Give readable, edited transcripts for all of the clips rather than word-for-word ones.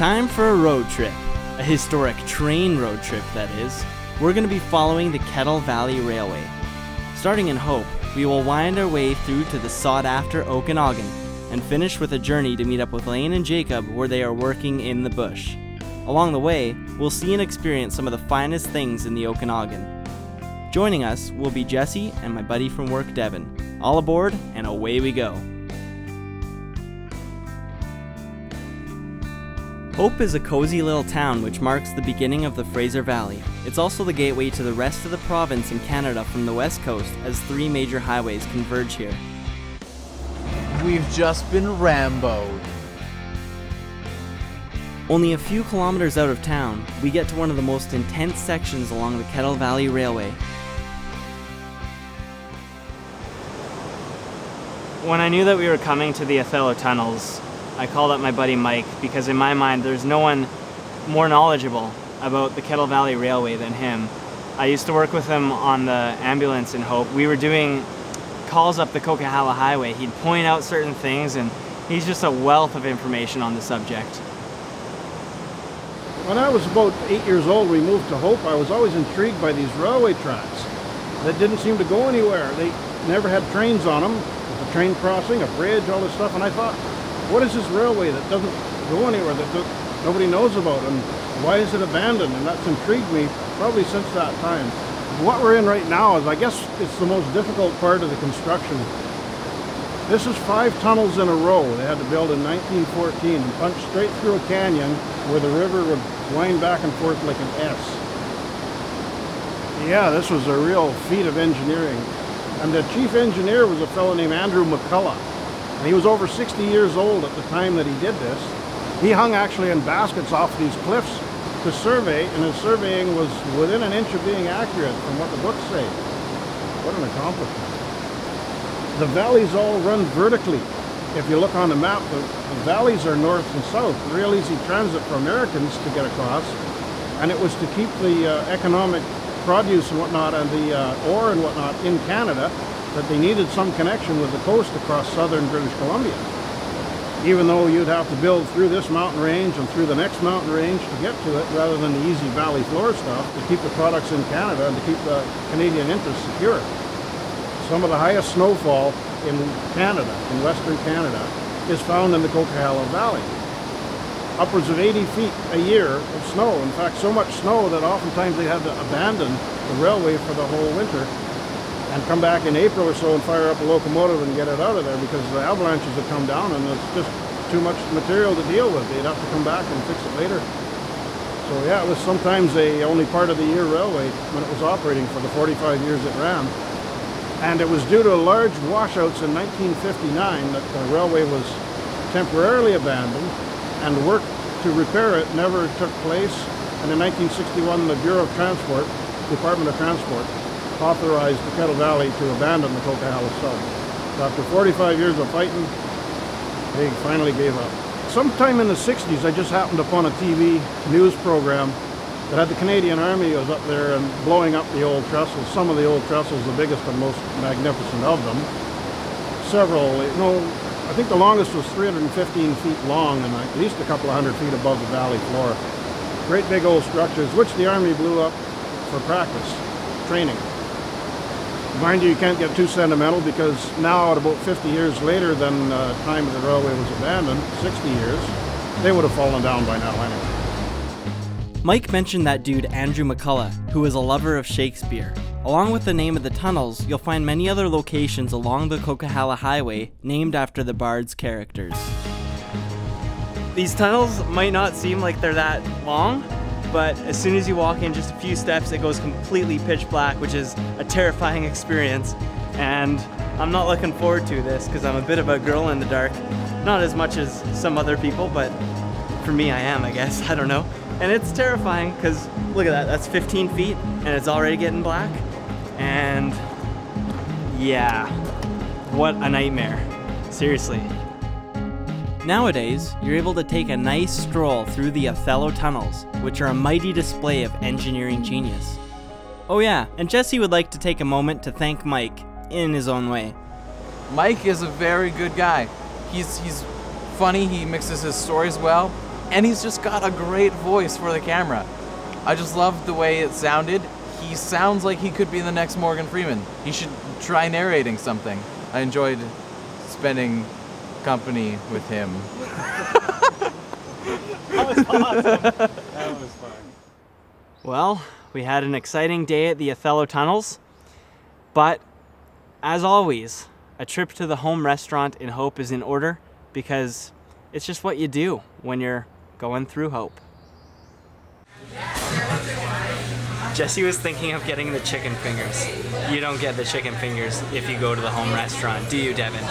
Time for a road trip. A historic train road trip, that is. We're going to be following the Kettle Valley Railway. Starting in Hope, we will wind our way through to the sought-after Okanagan and finish with a journey to meet up with Lane and Jacob where they are working in the bush. Along the way, we'll see and experience some of the finest things in the Okanagan. Joining us will be Jesse and my buddy from work, Devin. All aboard, and away we go. Hope is a cozy little town which marks the beginning of the Fraser Valley. It's also the gateway to the rest of the province in Canada from the west coast, as 3 major highways converge here. We've just been Rambo'd. Only a few kilometers out of town, we get to one of the most intense sections along the Kettle Valley Railway. When I knew that we were coming to the Othello tunnels, I called up my buddy Mike because in my mind there's no one more knowledgeable about the Kettle Valley Railway than him. I used to work with him on the ambulance in Hope. We were doing calls up the Coquihalla Highway. He'd point out certain things and he's just a wealth of information on the subject. When I was about 8 years old, we moved to Hope. I was always intrigued by these railway tracks that didn't seem to go anywhere. They never had trains on them. A train crossing, a bridge, all this stuff, and I thought, what is this railway that doesn't go anywhere, that nobody knows about, and why is it abandoned? And that's intrigued me probably since that time. What we're in right now is, I guess, it's the most difficult part of the construction. This is 5 tunnels in a row they had to build in 1914 and punch straight through a canyon where the river would wind back and forth like an S. Yeah, this was a real feat of engineering. And the chief engineer was a fellow named McCulloch. And he was over 60 years old at the time that he did this. He hung actually in baskets off these cliffs to survey, and his surveying was within an inch of being accurate from what the books say. What an accomplishment. The valleys all run vertically. If you look on the map, the valleys are north and south. Real easy transit for Americans to get across. And it was to keep the economic produce and whatnot and the ore and whatnot in Canada, that they needed some connection with the coast across southern British Columbia. Even though you'd have to build through this mountain range and through the next mountain range to get to it, rather than the easy valley floor stuff, to keep the products in Canada and to keep the Canadian interests secure. Some of the highest snowfall in Canada, in Western Canada, is found in the Coquihalla Valley. Upwards of 80 feet a year of snow. In fact, so much snow that oftentimes they had to abandon the railway for the whole winter and come back in April or so and fire up a locomotive and get it out of there because the avalanches had come down and it's just too much material to deal with. They'd have to come back and fix it later. So yeah, it was sometimes a only part of the year railway when it was operating for the 45 years it ran. And it was due to large washouts in 1959 that the railway was temporarily abandoned, and work to repair it never took place. And in 1961, the Bureau of Transport, Department of Transport, authorized the Kettle Valley to abandon the Coquihalla sub. So after 45 years of fighting, they finally gave up. Sometime in the 60s, I just happened upon a TV news program that had the Canadian Army was up there and blowing up the old trestles. Some of the old trestles, the biggest and most magnificent of them. Several, I think the longest was 315 feet long and at least a couple of hundred feet above the valley floor. Great big old structures, which the Army blew up for practice, training. Mind you, you can't get too sentimental because now, at about 50 years later than the time the railway was abandoned, 60 years, they would have fallen down by now anyway. Mike mentioned that dude Andrew McCulloch, who is a lover of Shakespeare. Along with the name of the tunnels, you'll find many other locations along the Coquihalla Highway named after the bard's characters. These tunnels might not seem like they're that long, but as soon as you walk in just a few steps, it goes completely pitch black, which is a terrifying experience. And I'm not looking forward to this because I'm a bit of a girl in the dark. Not as much as some other people, but for me I am, I guess. I don't know. And it's terrifying because look at that, that's 15 feet and it's already getting black. And yeah, what a nightmare. Seriously. Nowadays, you're able to take a nice stroll through the Othello tunnels, which are a mighty display of engineering genius. Oh yeah, and Jesse would like to take a moment to thank Mike, in his own way. Mike is a very good guy. He's funny, he mixes his stories well, and he's just got a great voice for the camera. I just loved the way it sounded. He sounds like he could be the next Morgan Freeman. He should try narrating something. I enjoyed spending company with him. That was awesome. That was fun. Well, we had an exciting day at the Othello tunnels, but as always, a trip to the home restaurant in Hope is in order because it's just what you do when you're going through Hope. Jesse was thinking of getting the chicken fingers. You don't get the chicken fingers if you go to the home restaurant, do you, Devin?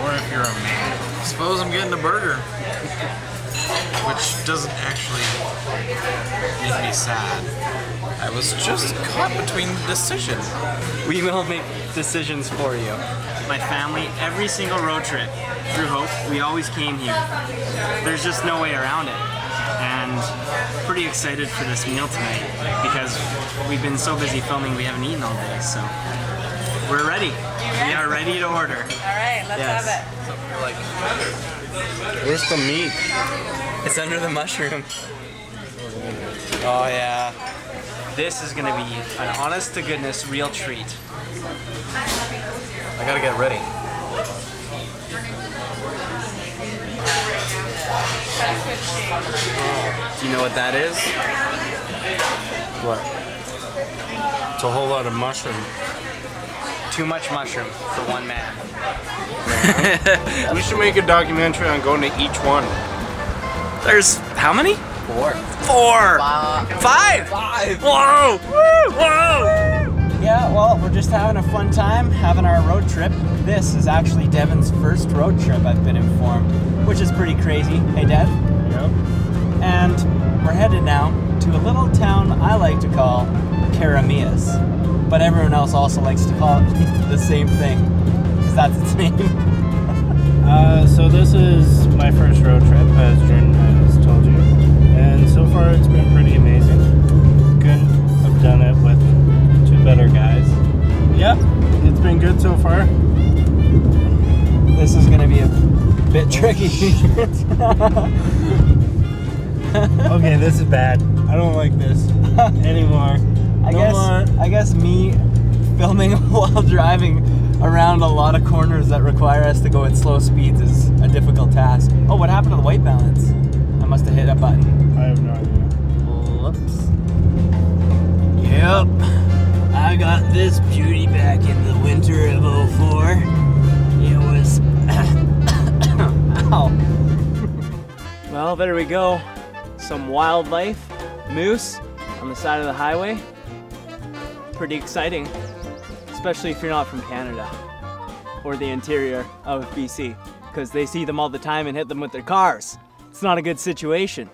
Or if you're a man. I suppose I'm getting a burger. Which doesn't actually make me sad. I was just caught between decisions. We will make decisions for you. My family, every single road trip through Hope, we always came here. There's just no way around it. And pretty excited for this meal tonight because we've been so busy filming we haven't eaten all day, so we're ready. We are ready to order. Alright, let's have it. Where's the meat? It's under the mushroom. Oh yeah. This is gonna be an honest to goodness real treat. I gotta get ready. Do you know what that is? What? It's a whole lot of mushroom. Too much mushroom for one man. We should make a documentary on going to each one. There's how many? 4. 4! 5! Whoa! Woo! Whoa! Yeah, well, we're just having a fun time, having our road trip. This is actually Devin's first road trip, I've been informed, which is pretty crazy. Hey, Dev? Yep. And we're headed now to a little town I like to call Karamias. But everyone else also likes to call it the same thing, because that's its name. So this is my first road trip, as Jordan has told you, and so far it's been pretty amazing. Couldn't have done it with 2 better guys. Yeah, it's been good so far. This is going to be a bit tricky. Okay, this is bad. I don't like this anymore. I guess me filming while driving around a lot of corners that require us to go at slow speeds is a difficult task. Oh, what happened to the white balance? I must have hit a button. I have no idea. Whoops. Yep. I got this beauty back in the winter of '04. It was... Ow. Well, there we go. Some wildlife, moose on the side of the highway. Pretty exciting, especially if you're not from Canada or the interior of BC, because they see them all the time and hit them with their cars. It's not a good situation.